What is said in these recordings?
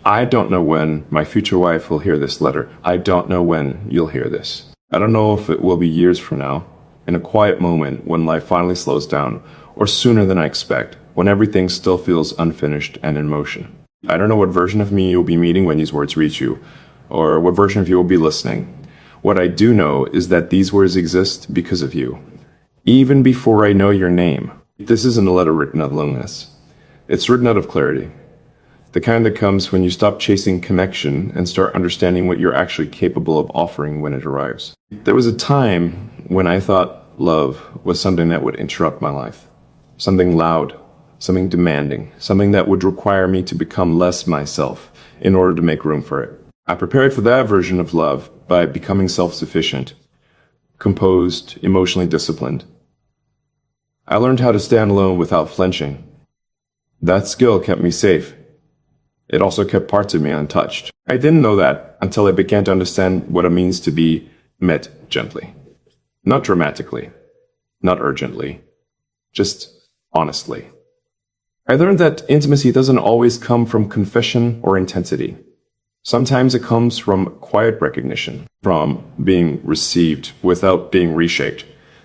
I don't know when my future wife will hear this letter. I don't know when you'll hear this. I don't know if it will be years from now, in a quiet moment when life finally slows down, or sooner than I expect, when everything still feels unfinished and in motion. I don't know what version of me you'll be meeting when these words reach you, or what version of you will be listening. What I do know is that these words exist because of you. Even before I know your name. This isn't a letter written out of loneliness. It's written out of clarity. The kind that comes when you stop chasing connection and start understanding what you're actually capable of offering when it arrives. There was a time when I thought love was something that would interrupt my life. Something loud, something demanding, something that would require me to become less myself in order to make room for it. I prepared for that version of love by becoming self-sufficient, composed, emotionally disciplined. I learned how to stand alone without flinching. That skill kept me safe. It also kept parts of me untouched. I didn't know that until I began to understand what it means to be met gently. Not dramatically, not urgently, just honestly. I learned that intimacy doesn't always come from confession or intensity. Sometimes it comes from quiet recognition, from being received without being reshaped.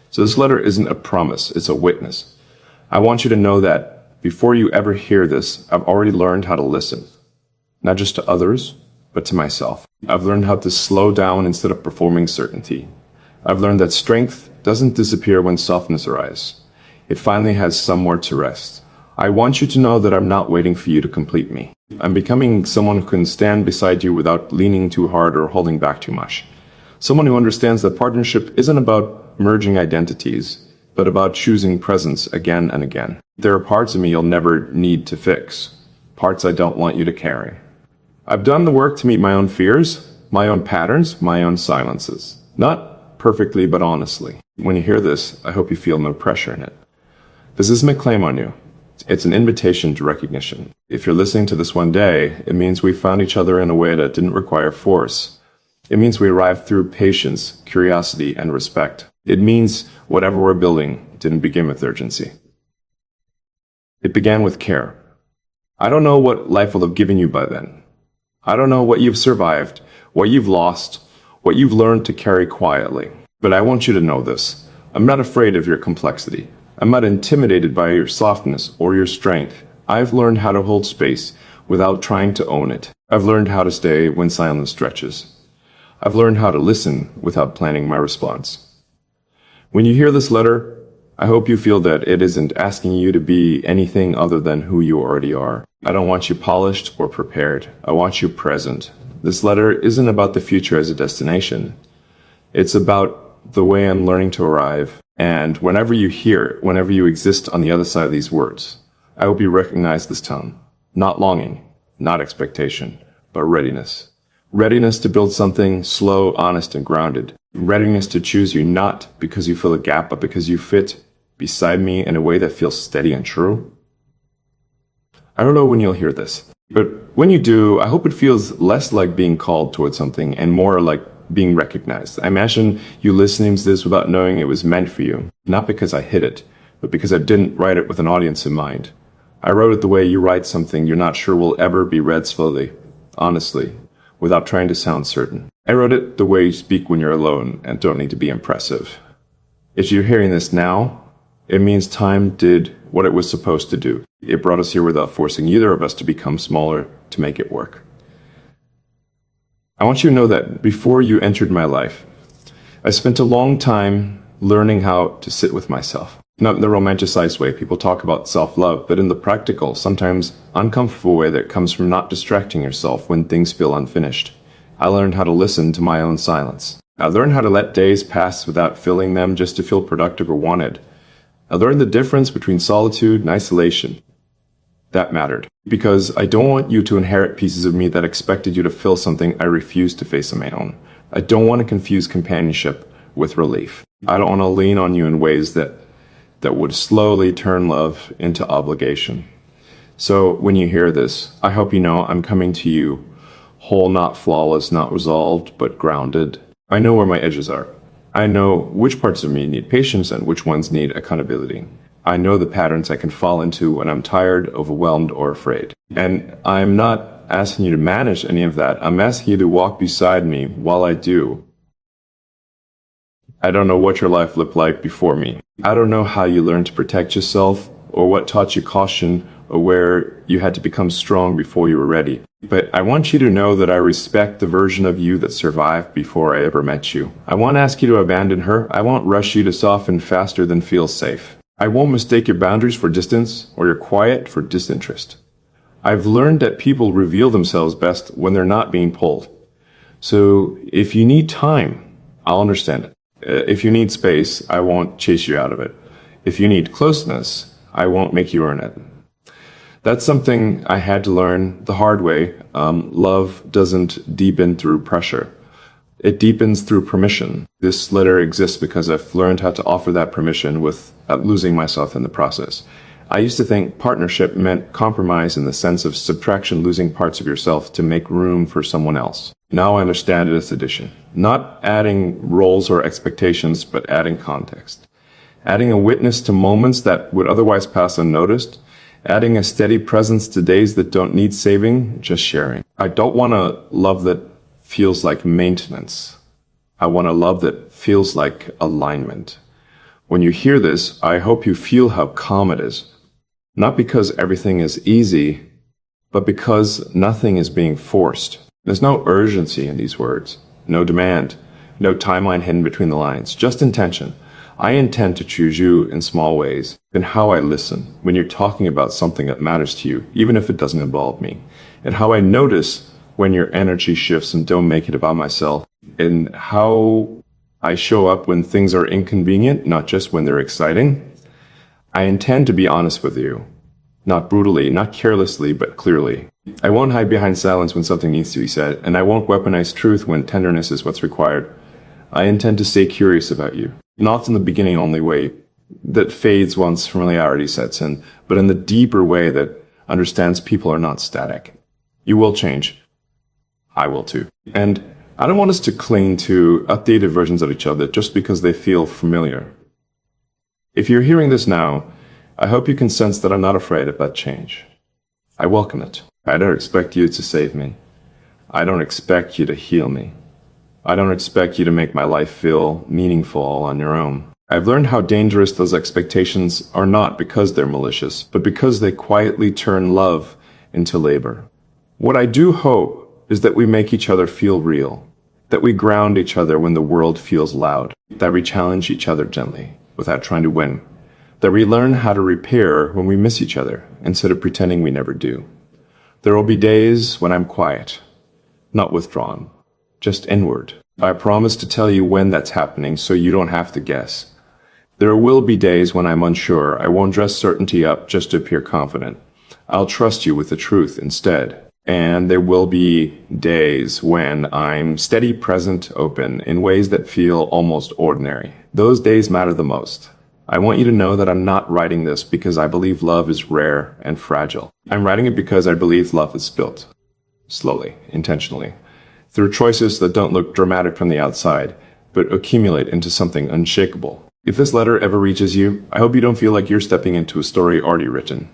So this letter isn't a promise, it's a witness. I want you to know that before you ever hear this, I've already learned how to listen. Not just to others, but to myself. I've learned how to slow down instead of performing certainty. I've learned that strength doesn't disappear when softness arrives. It finally has somewhere to rest. I want you to know that I'm not waiting for you to complete me. I'm becoming someone who can stand beside you without leaning too hard or holding back too much. Someone who understands that partnership isn't about merging identities, but about choosing presence again and again. There are parts of me you'll never need to fix, parts I don't want you to carry. I've done the work to meet my own fears, my own patterns, my own silences. Not perfectly, but honestly. When you hear this, I hope you feel no pressure in it. This isn't a claim on you. It's an invitation to recognition. If you're listening to this one day, it means we found each other in a way that didn't require force. It means we arrived through patience, curiosity, and respect. It means whatever we're building didn't begin with urgency. It began with care. I don't know what life will have given you by then. I don't know what you've survived, what you've lost, what you've learned to carry quietly. But I want you to know this. I'm not afraid of your complexity. I'm not intimidated by your softness or your strength. I've learned how to hold space without trying to own it. I've learned how to stay when silence stretches. I've learned how to listen without planning my response. When you hear this letter, I hope you feel that it isn't asking you to be anything other than who you already are. I don't want you polished or prepared. I want you present. This letter isn't about the future as a destination. It's about the way I'm learning to arrive. And whenever you hear it, whenever you exist on the other side of these words, I hope you recognize this tone. Not longing, not expectation, but readiness. Readiness to build something slow, honest, and grounded. Readiness to choose you not because you fill a gap, but because you fit beside me in a way that feels steady and true. I don't know when you'll hear this, but when you do, I hope it feels less like being called towards something and more like being recognized. I imagine you listening to this without knowing it was meant for you, not because I hid it, but because I didn't write it with an audience in mind. I wrote it the way you write something you're not sure will ever be read slowly, honestly, without trying to sound certain. I wrote it the way you speak when you're alone and don't need to be impressive. If you're hearing this now, it means time did what it was supposed to do. It brought us here without forcing either of us to become smaller to make it work. I want you to know that before you entered my life, I spent a long time learning how to sit with myself. Not in the romanticized way people talk about self-love, but in the practical, sometimes uncomfortable way that comes from not distracting yourself when things feel unfinished. I learned how to listen to my own silence. I learned how to let days pass without filling them just to feel productive or wanted. I learned the difference between solitude and isolation. That mattered. Because I don't want you to inherit pieces of me that expected you to fill something I refused to face on my own. I don't want to confuse companionship with relief. I don't want to lean on you in ways that would slowly turn love into obligation. So when you hear this, I hope you know I'm coming to you whole, not flawless, not resolved, but grounded. I know where my edges are. I know which parts of me need patience and which ones need accountability. I know the patterns I can fall into when I'm tired, overwhelmed, or afraid. And I'm not asking you to manage any of that. I'm asking you to walk beside me while I do. I don't know what your life looked like before me. I don't know how you learned to protect yourself, or what taught you caution, or where you had to become strong before you were ready. But I want you to know that I respect the version of you that survived before I ever met you. I won't ask you to abandon her. I won't rush you to soften faster than feels safe. I won't mistake your boundaries for distance or your quiet for disinterest. I've learned that people reveal themselves best when they're not being pulled. So if you need time, I'll understand it. If you need space, I won't chase you out of it. If you need closeness, I won't make you earn it. That's something I had to learn the hard way. Love doesn't deepen through pressure. It deepens through permission. This letter exists because I've learned how to offer that permission without losing myself in the process. I used to think partnership meant compromise in the sense of subtraction, losing parts of yourself to make room for someone else. Now I understand it as addition. Not adding roles or expectations, but adding context. Adding a witness to moments that would otherwise pass unnoticed. Adding a steady presence to days that don't need saving, just sharing. I don't want a love that feels like maintenance. I want a love that feels like alignment. When you hear this, I hope you feel how calm it is. Not because everything is easy, but because nothing is being forced. There's no urgency in these words, no demand, no timeline hidden between the lines, just intention. I intend to choose you in small ways, in how I listen when you're talking about something that matters to you, even if it doesn't involve me, and how I notice when your energy shifts and don't make it about myself, and how I show up when things are inconvenient, not just when they're exciting. I intend to be honest with you, not brutally, not carelessly, but clearly. I won't hide behind silence when something needs to be said, and I won't weaponize truth when tenderness is what's required. I intend to stay curious about you, not in the beginning only way that fades once familiarity sets in, but in the deeper way that understands people are not static. You will change. I will too. And I don't want us to cling to outdated versions of each other just because they feel familiar. If you're hearing this now, I hope you can sense that I'm not afraid of that change. I welcome it. I don't expect you to save me. I don't expect you to heal me. I don't expect you to make my life feel meaningful all on your own. I've learned how dangerous those expectations are, not because they're malicious, but because they quietly turn love into labor. What I do hope is that we make each other feel real, that we ground each other when the world feels loud, that we challenge each other gently without trying to win, that we learn how to repair when we miss each other instead of pretending we never do. There will be days when I'm quiet, not withdrawn, just inward. I promise to tell you when that's happening so you don't have to guess. There will be days when I'm unsure. I won't dress certainty up just to appear confident. I'll trust you with the truth instead. And there will be days when I'm steady, present, open in ways that feel almost ordinary. Those days matter the most. I want you to know that I'm not writing this because I believe love is rare and fragile. I'm writing it because I believe love is built. Slowly, intentionally. Through choices that don't look dramatic from the outside, but accumulate into something unshakable. If this letter ever reaches you, I hope you don't feel like you're stepping into a story already written.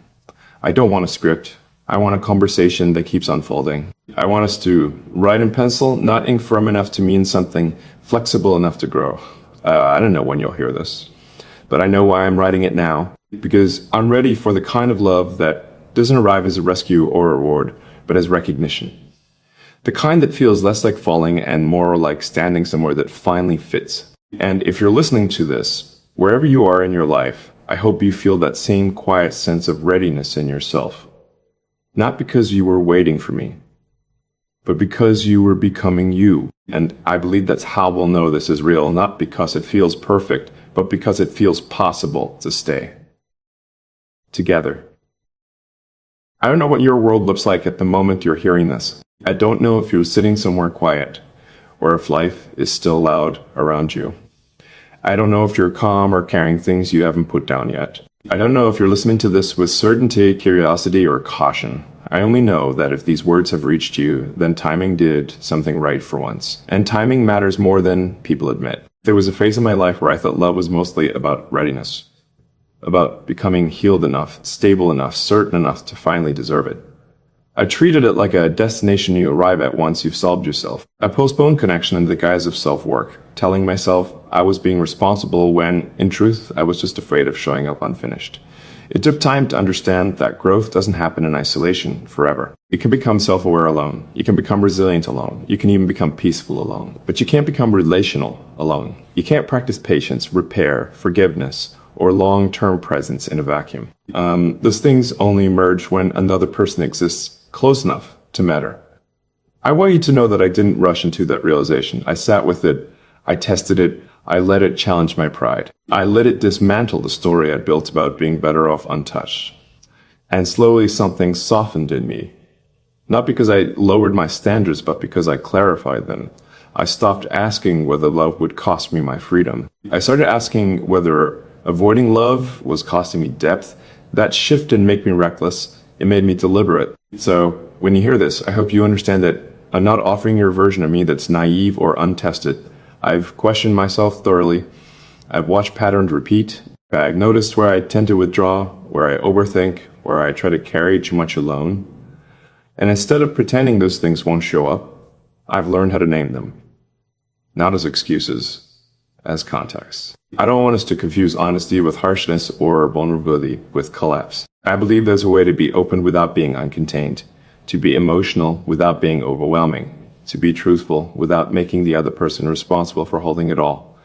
I don't want a script. I want a conversation that keeps unfolding. I want us to write in pencil, not ink firm enough to mean something, flexible enough to grow. I don't know when you'll hear this, but I know why I'm writing it now, because I'm ready for the kind of love that doesn't arrive as a rescue or a reward, but as recognition. The kind that feels less like falling and more like standing somewhere that finally fits. And if you're listening to this, wherever you are in your life, I hope you feel that same quiet sense of readiness in yourself. Not because you were waiting for me, but because you were becoming you. And I believe that's how we'll know this is real, not because it feels perfect, but because it feels possible to stay together. I don't know what your world looks like at the moment you're hearing this. I don't know if you're sitting somewhere quiet, or if life is still loud around you. I don't know if you're calm or carrying things you haven't put down yet. I don't know if you're listening to this with certainty, curiosity, or caution. I only know that if these words have reached you, then timing did something right for once. And timing matters more than people admit. There was a phase in my life where I thought love was mostly about readiness, about becoming healed enough, stable enough, certain enough to finally deserve it. I treated it like a destination you arrive at once you've solved yourself. I postponed connection in the guise of self-work, telling myself I was being responsible when, in truth, I was just afraid of showing up unfinished. It took time to understand that growth doesn't happen in isolation forever. You can become self-aware alone. You can become resilient alone. You can even become peaceful alone. But you can't become relational alone. You can't practice patience, repair, forgiveness, or long-term presence in a vacuum. Those things only emerge when another person exists close enough to matter. I want you to know that I didn't rush into that realization. I sat with it. I tested it. I let it challenge my pride. I let it dismantle the story I'd built about being better off untouched. And slowly something softened in me. Not because I lowered my standards, but because I clarified them. I stopped asking whether love would cost me my freedom. I started asking whether avoiding love was costing me depth. That shift didn't make me reckless. It made me deliberate. So when you hear this, I hope you understand that I'm not offering you a version of me that's naive or untested. I've questioned myself thoroughly. I've watched patterns repeat. I've noticed where I tend to withdraw, where I overthink, where I try to carry too much alone. And instead of pretending those things won't show up, I've learned how to name them. Not as excuses, as context. I don't want us to confuse honesty with harshness or vulnerability with collapse. I believe there's a way to be open without being uncontained, to be emotional without being overwhelming, to be truthful without making the other person responsible for holding it all.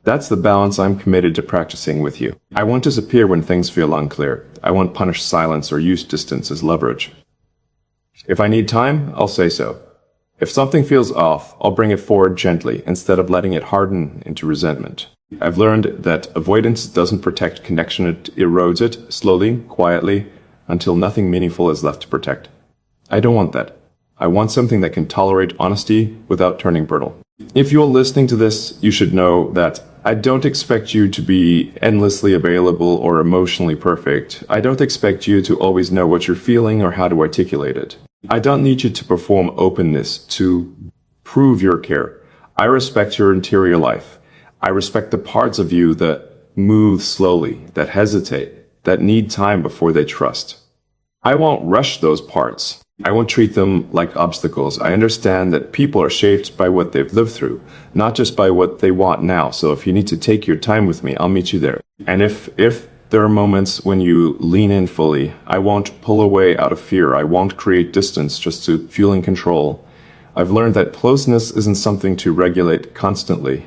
That's the balance I'm committed to practicing with you. I won't disappear when things feel unclear. I won't punish silence or use distance as leverage. If I need time, I'll say so. If something feels off, I'll bring it forward gently instead of letting it harden into resentment. I've learned that avoidance doesn't protect connection, it erodes it, slowly, quietly, until nothing meaningful is left to protect. I don't want that. I want something that can tolerate honesty without turning brittle. If you're listening to this, you should know that I don't expect you to be endlessly available or emotionally perfect. I don't expect you to always know what you're feeling or how to articulate it. I don't need you to perform openness to prove your care. I respect your interior life. I respect the parts of you that move slowly, that hesitate, that need time before they trust. I won't rush those parts. I won't treat them like obstacles. I understand that people are shaped by what they've lived through, not just by what they want now. So if you need to take your time with me, I'll meet you there. And if there are moments when you lean in fully, I won't pull away out of fear. I won't create distance just to feel in control. I've learned that closeness isn't something to regulate constantly.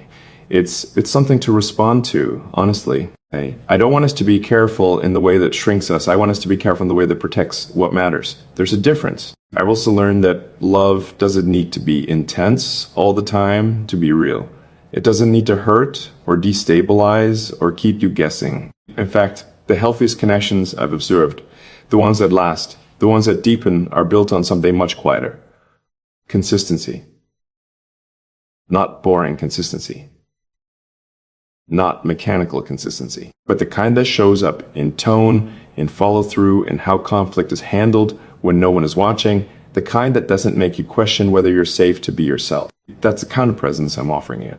It's something to respond to, honestly. I don't want us to be careful in the way that shrinks us. I want us to be careful in the way that protects what matters. There's a difference. I've also learned that love doesn't need to be intense all the time to be real. It doesn't need to hurt or destabilize or keep you guessing. In fact, the healthiest connections I've observed, the ones that last, the ones that deepen, are built on something much quieter. Consistency. Not boring consistency. Not mechanical consistency, but the kind that shows up in tone, in follow-through, in how conflict is handled when no one is watching, the kind that doesn't make you question whether you're safe to be yourself. That's the kind of presence I'm offering you.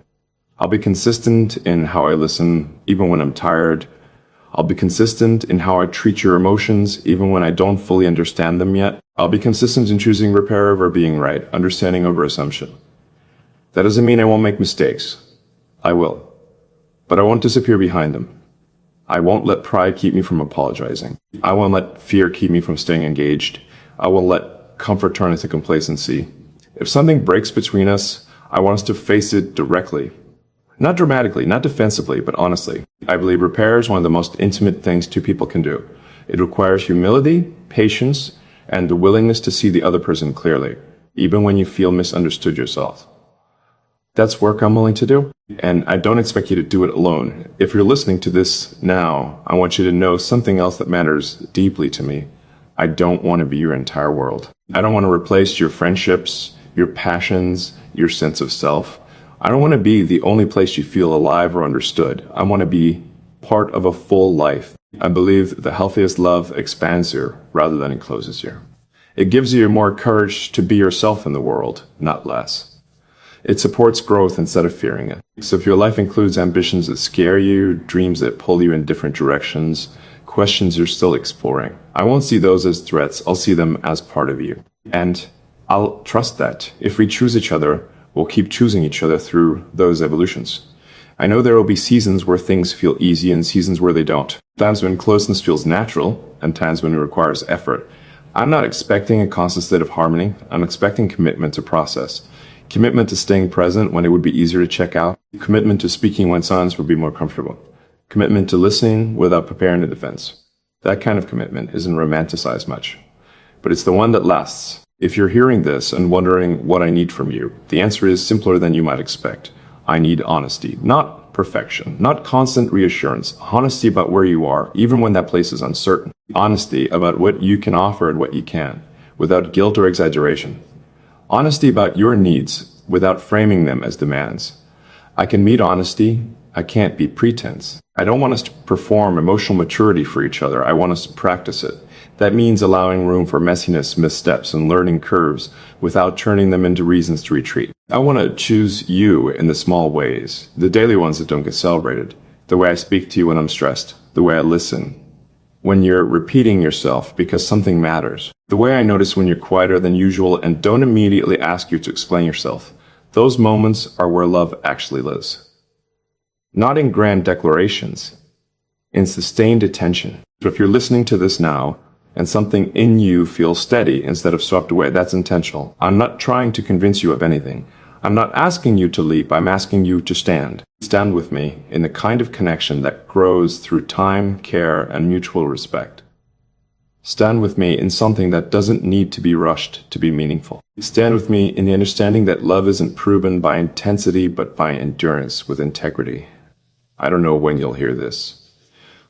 I'll be consistent in how I listen, even when I'm tired. I'll be consistent in how I treat your emotions, even when I don't fully understand them yet. I'll be consistent in choosing repair over being right, understanding over assumption. That doesn't mean I won't make mistakes. I will. But I won't disappear behind them. I won't let pride keep me from apologizing. I won't let fear keep me from staying engaged. I won't let comfort turn into complacency. If something breaks between us, I want us to face it directly. Not dramatically, not defensively, but honestly. I believe repair is one of the most intimate things two people can do. It requires humility, patience, and the willingness to see the other person clearly, even when you feel misunderstood yourself. That's work I'm willing to do, and I don't expect you to do it alone. If you're listening to this now, I want you to know something else that matters deeply to me. I don't want to be your entire world. I don't want to replace your friendships, your passions, your sense of self. I don't want to be the only place you feel alive or understood. I want to be part of a full life. I believe the healthiest love expands you rather than encloses you. It gives you more courage to be yourself in the world, not less. It supports growth instead of fearing it. So if your life includes ambitions that scare you, dreams that pull you in different directions, questions you're still exploring. I won't see those as threats, I'll see them as part of you. And I'll trust that if we choose each other, we'll keep choosing each other through those evolutions. I know there will be seasons where things feel easy and seasons where they don't. Times when closeness feels natural and times when it requires effort. I'm not expecting a constant state of harmony. I'm expecting commitment to process. Commitment to staying present when it would be easier to check out. Commitment to speaking when silence would be more comfortable. Commitment to listening without preparing a defense. That kind of commitment isn't romanticized much, but it's the one that lasts. If you're hearing this and wondering what I need from you, the answer is simpler than you might expect. I need honesty, not perfection, not constant reassurance. Honesty about where you are, even when that place is uncertain. Honesty about what you can offer and what you can, without guilt or exaggeration. Honesty about your needs, without framing them as demands. I can meet honesty. I can't be pretense. I don't want us to perform emotional maturity for each other. I want us to practice it. That means allowing room for messiness, missteps, and learning curves without turning them into reasons to retreat. I want to choose you in the small ways, the daily ones that don't get celebrated, the way I speak to you when I'm stressed, the way I listen, when you're repeating yourself because something matters, the way I notice when you're quieter than usual and don't immediately ask you to explain yourself. Those moments are where love actually lives. Not in grand declarations, in sustained attention. So if you're listening to this now, and something in you feels steady instead of swept away, that's intentional. I'm not trying to convince you of anything. I'm not asking you to leap, I'm asking you to stand. Stand with me in the kind of connection that grows through time, care, and mutual respect. Stand with me in something that doesn't need to be rushed to be meaningful. Stand with me in the understanding that love isn't proven by intensity, but by endurance with integrity. I don't know when you'll hear this,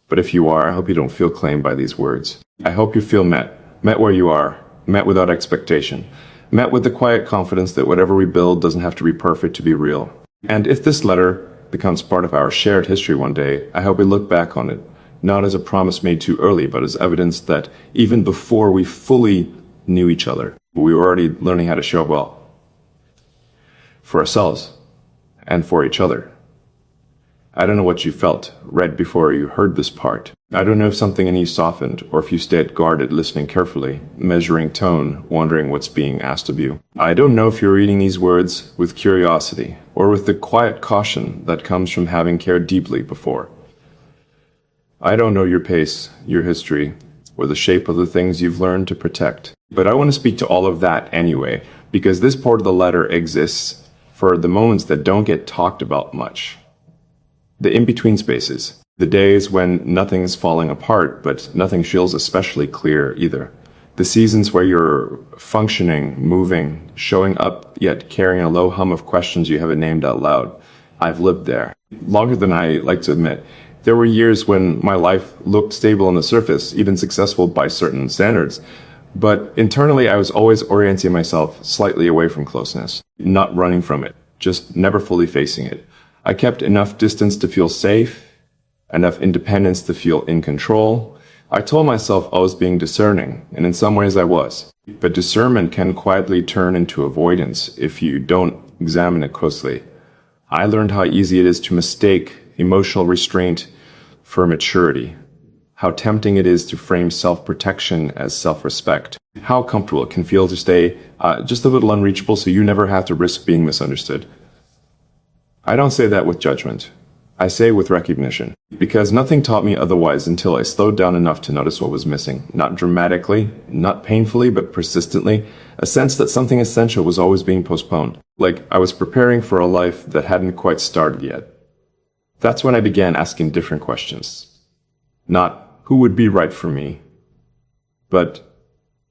but if you are, I hope you don't feel claimed by these words. I hope you feel met where you are, met without expectation, met with the quiet confidence that whatever we build doesn't have to be perfect to be real. And if this letter becomes part of our shared history one day, I hope we look back on it, not as a promise made too early, but as evidence that even before we fully knew each other, we were already learning how to show up well for ourselves and for each other. I don't know what you felt right before you heard this part. I don't know if something in you softened or if you stayed guarded, listening carefully, measuring tone, wondering what's being asked of you. I don't know if you're reading these words with curiosity or with the quiet caution that comes from having cared deeply before. I don't know your pace, your history, or the shape of the things you've learned to protect. But I want to speak to all of that anyway, because this part of the letter exists for the moments that don't get talked about much. The in-between spaces, the days when nothing's falling apart, but nothing feels especially clear either. The seasons where you're functioning, moving, showing up, yet carrying a low hum of questions you haven't named out loud. I've lived there. Longer than I like to admit. There were years when my life looked stable on the surface, even successful by certain standards. But internally, I was always orienting myself slightly away from closeness, not running from it, just never fully facing it. I kept enough distance to feel safe, enough independence to feel in control. I told myself I was being discerning, and in some ways I was. But discernment can quietly turn into avoidance if you don't examine it closely. I learned how easy it is to mistake emotional restraint for maturity, how tempting it is to frame self-protection as self-respect, how comfortable it can feel to stay just a little unreachable so you never have to risk being misunderstood. I don't say that with judgment. I say with recognition, because nothing taught me otherwise until I slowed down enough to notice what was missing. Not dramatically, not painfully, but persistently, a sense that something essential was always being postponed, like I was preparing for a life that hadn't quite started yet. That's when I began asking different questions. Not who would be right for me, but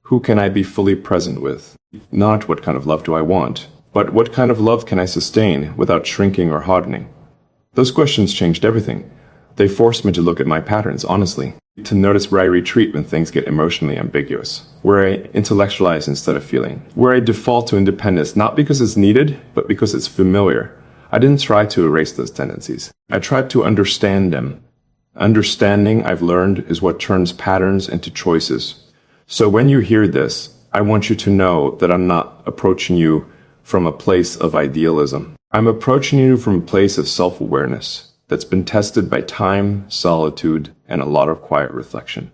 who can I be fully present with? Not what kind of love do I want, but what kind of love can I sustain without shrinking or hardening? Those questions changed everything. They forced me to look at my patterns honestly, to notice where I retreat when things get emotionally ambiguous, where I intellectualize instead of feeling, where I default to independence not because it's needed, but because it's familiar. I didn't try to erase those tendencies. I tried to understand them. Understanding, I've learned, is what turns patterns into choices. So when you hear this, I want you to know that I'm not approaching you from a place of idealism. I'm approaching you from a place of self-awareness. that's been tested by time, solitude, and a lot of quiet reflection.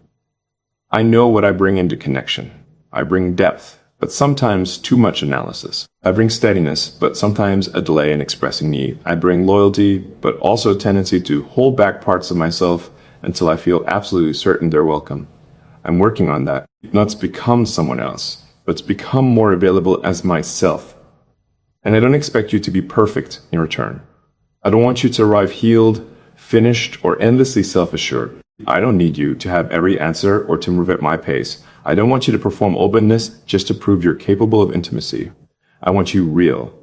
I know what I bring into connection. I bring depth, but sometimes too much analysis. I bring steadiness, but sometimes a delay in expressing need. I bring loyalty, but also a tendency to hold back parts of myself until I feel absolutely certain they're welcome. I'm working on that, not to become someone else, but to become more available as myself. And I don't expect you to be perfect in return. I don't want you to arrive healed, finished, or endlessly self-assured. I don't need you to have every answer or to move at my pace. I don't want you to perform openness just to prove you're capable of intimacy. I want you real.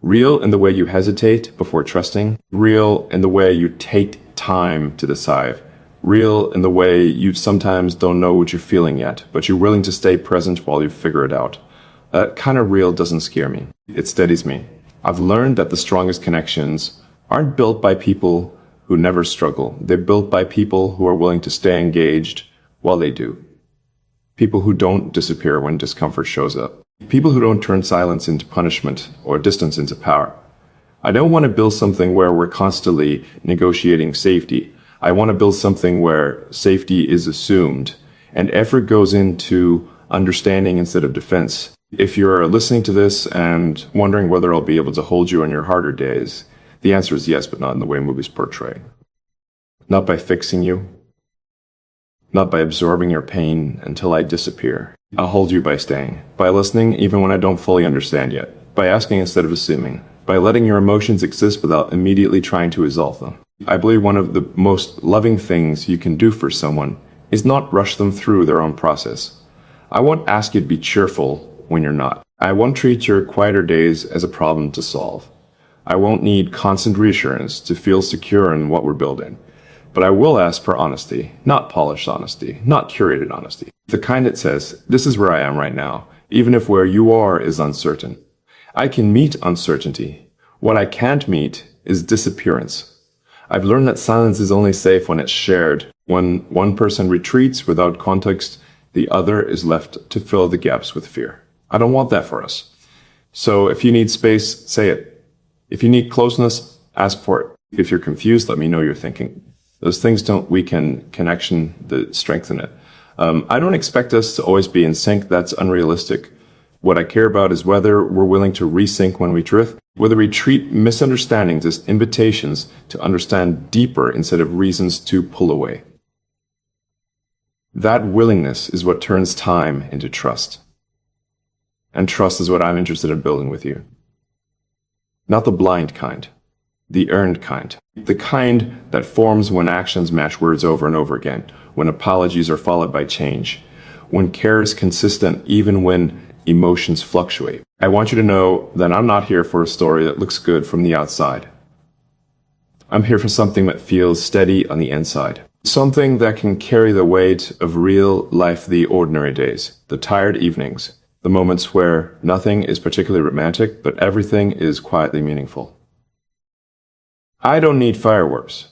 Real in the way you hesitate before trusting. Real in the way you take time to decide. Real in the way you sometimes don't know what you're feeling yet, but you're willing to stay present while you figure it out. That kind of real doesn't scare me. It steadies me. I've learned that the strongest connections aren't built by people who never struggle. They're built by people who are willing to stay engaged while they do. People who don't disappear when discomfort shows up. People who don't turn silence into punishment or distance into power. I don't want to build something where we're constantly negotiating safety. I want to build something where safety is assumed and effort goes into understanding instead of defense. If you're listening to this and wondering whether I'll be able to hold you on your harder days, the answer is yes, but not in the way movies portray. Not by fixing you. Not by absorbing your pain until I disappear. I'll hold you by staying, by listening even when I don't fully understand yet, by asking instead of assuming, by letting your emotions exist without immediately trying to resolve them. I believe one of the most loving things you can do for someone is not rush them through their own process. I won't ask you to be cheerful when you're not. I won't treat your quieter days as a problem to solve. I won't need constant reassurance to feel secure in what we're building. But I will ask for honesty, not polished honesty, not curated honesty. The kind that says, this is where I am right now, even if where you are is uncertain. I can meet uncertainty. What I can't meet is disappearance. I've learned that silence is only safe when it's shared. When one person retreats without context, the other is left to fill the gaps with fear. I don't want that for us. So if you need space, say it. If you need closeness, ask for it. If you're confused, let me know you're thinking. Those things don't weaken connection, they strengthen it. I don't expect us to always be in sync. That's unrealistic. What I care about is whether we're willing to resync when we drift, whether we treat misunderstandings as invitations to understand deeper instead of reasons to pull away. That willingness is what turns time into trust. And trust is what I'm interested in building with you. Not the blind kind. The earned kind. The kind that forms when actions match words over and over again, when apologies are followed by change, when care is consistent even when emotions fluctuate. I want you to know that I'm not here for a story that looks good from the outside. I'm here for something that feels steady on the inside. Something that can carry the weight of real life, the ordinary days, the tired evenings, the moments where nothing is particularly romantic, but everything is quietly meaningful. I don't need fireworks.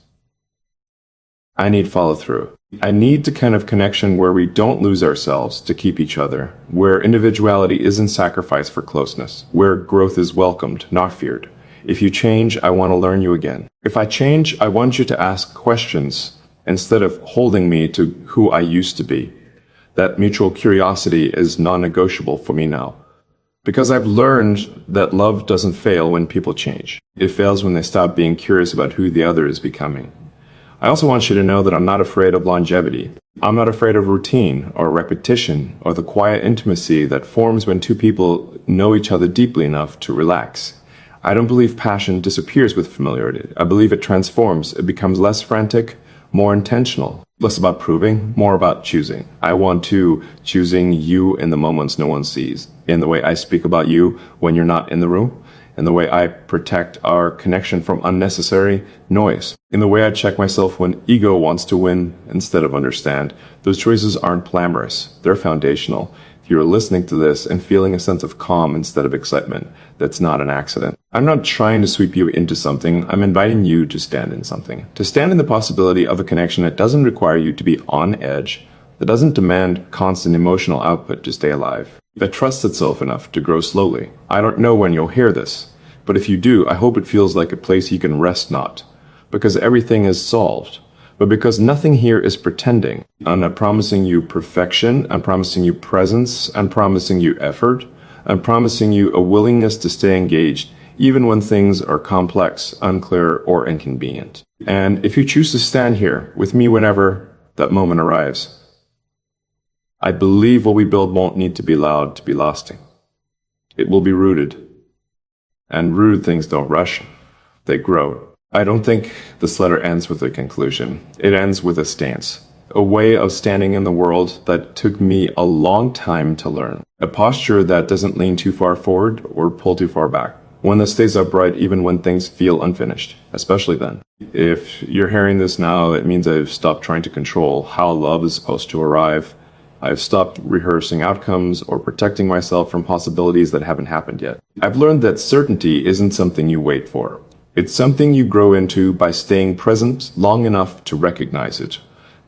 I need follow-through. I need the kind of connection where we don't lose ourselves to keep each other, where individuality isn't sacrificed for closeness, where growth is welcomed, not feared. If you change, I want to learn you again. If I change, I want you to ask questions instead of holding me to who I used to be. That mutual curiosity is non-negotiable for me now. Because I've learned that love doesn't fail when people change. It fails when they stop being curious about who the other is becoming. I also want you to know that I'm not afraid of longevity. I'm not afraid of routine or repetition or the quiet intimacy that forms when two people know each other deeply enough to relax. I don't believe passion disappears with familiarity. I believe it transforms. It becomes less frantic, more intentional, less about proving, more about choosing. I want to choosing you in the moments no one sees, in the way I speak about you when you're not in the room, in the way I protect our connection from unnecessary noise, in the way I check myself when ego wants to win instead of understand. Those choices aren't glamorous. They're foundational. If you're listening to this and feeling a sense of calm instead of excitement, that's not an accident. I'm not trying to sweep you into something. I'm inviting you to stand in something. To stand in the possibility of a connection that doesn't require you to be on edge, that doesn't demand constant emotional output to stay alive, that trusts itself enough to grow slowly. I don't know when you'll hear this, but if you do, I hope it feels like a place you can rest not. because everything is solved, but because nothing here is pretending. I'm not promising you perfection. I'm promising you presence. I'm promising you effort. I'm promising you a willingness to stay engaged, even when things are complex, unclear, or inconvenient. And if you choose to stand here with me whenever that moment arrives, I believe what we build won't need to be loud to be lasting. It will be rooted. And rooted things don't rush, they grow. I don't think this letter ends with a conclusion. It ends with a stance. A way of standing in the world that took me a long time to learn. A posture that doesn't lean too far forward or pull too far back. One that stays upright even when things feel unfinished, especially then. If you're hearing this now, it means I've stopped trying to control how love is supposed to arrive. I've stopped rehearsing outcomes or protecting myself from possibilities that haven't happened yet. I've learned that certainty isn't something you wait for. It's something you grow into by staying present long enough to recognize it.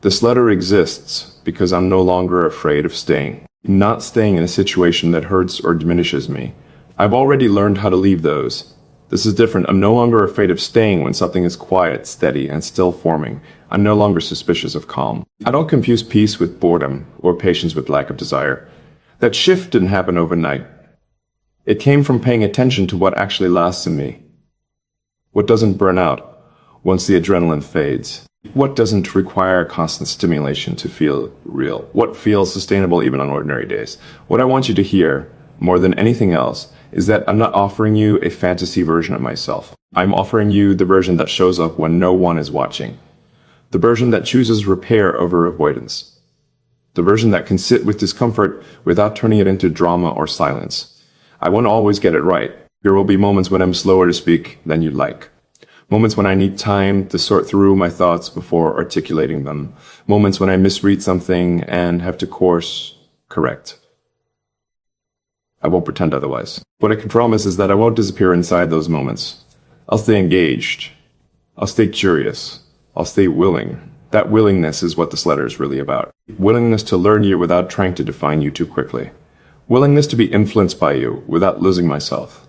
This letter exists because I'm no longer afraid of staying. Not staying in a situation that hurts or diminishes me. I've already learned how to leave those. This is different. I'm no longer afraid of staying when something is quiet, steady, and still forming. I'm no longer suspicious of calm. I don't confuse peace with boredom or patience with lack of desire. That shift didn't happen overnight. It came from paying attention to what actually lasts in me. What doesn't burn out once the adrenaline fades? What doesn't require constant stimulation to feel real? What feels sustainable even on ordinary days? What I want you to hear, more than anything else, is that I'm not offering you a fantasy version of myself. I'm offering you the version that shows up when no one is watching. The version that chooses repair over avoidance. The version that can sit with discomfort without turning it into drama or silence. I won't always get it right. There will be moments when I'm slower to speak than you'd like. Moments when I need time to sort through my thoughts before articulating them. Moments when I misread something and have to course correct. I won't pretend otherwise. What I can promise is that I won't disappear inside those moments. I'll stay engaged. I'll stay curious. I'll stay willing. That willingness is what this letter is really about. Willingness to learn you without trying to define you too quickly. Willingness to be influenced by you without losing myself.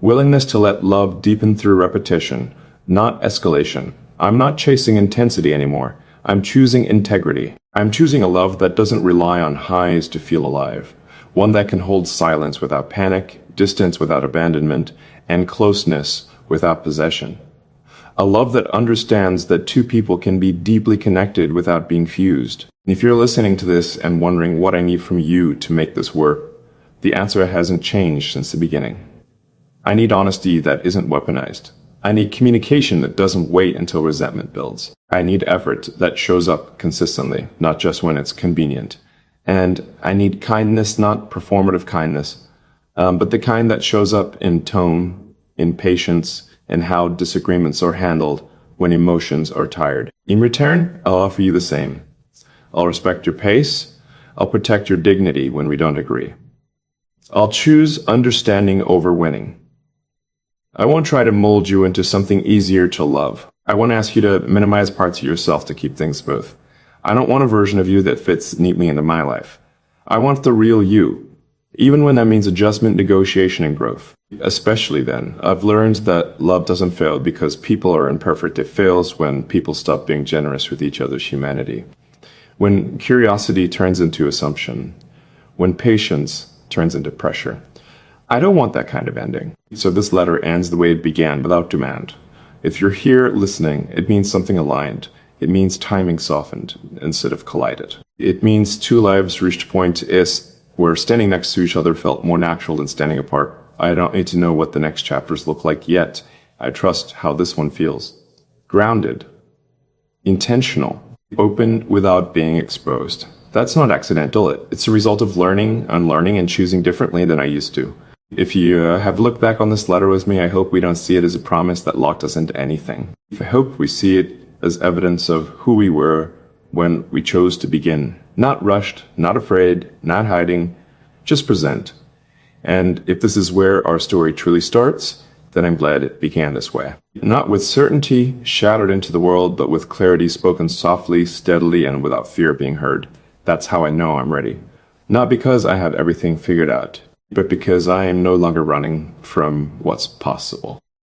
Willingness to let love deepen through repetition, not escalation. I'm not chasing intensity anymore. I'm choosing integrity. I'm choosing a love that doesn't rely on highs to feel alive. One that can hold silence without panic, distance without abandonment, and closeness without possession. A love that understands that two people can be deeply connected without being fused. If you're listening to this and wondering what I need from you to make this work, the answer hasn't changed since the beginning. I need honesty that isn't weaponized. I need communication that doesn't wait until resentment builds. I need effort that shows up consistently, not just when it's convenient. And I need kindness, not performative kindness, but the kind that shows up in tone, in patience, and how disagreements are handled when emotions are tired. In return, I'll offer you the same. I'll respect your pace. I'll protect your dignity when we don't agree. I'll choose understanding over winning. I won't try to mold you into something easier to love. I won't ask you to minimize parts of yourself to keep things smooth. I don't want a version of you that fits neatly into my life. I want the real you, even when that means adjustment, negotiation, and growth. Especially then, I've learned that love doesn't fail because people are imperfect. It fails when people stop being generous with each other's humanity. When curiosity turns into assumption. When patience turns into pressure. I don't want that kind of ending. So this letter ends the way it began, without demand. If you're here listening, it means something aligned. It means timing softened instead of collided. It means two lives reached a point where standing next to each other felt more natural than standing apart. I don't need to know what the next chapters look like yet. I trust how this one feels. Grounded. Intentional. Open without being exposed. That's not accidental. It's a result of learning, unlearning, and choosing differently than I used to. If you have looked back on this letter with me, I hope we don't see it as a promise that locked us into anything. I hope we see it as evidence of who we were when we chose to begin. Not rushed, not afraid, not hiding, just present. And if this is where our story truly starts, then I'm glad it began this way. Not with certainty shattered into the world, but with clarity spoken softly, steadily, and without fear of being heard. That's how I know I'm ready. Not because I have everything figured out, but because I am no longer running from what's possible.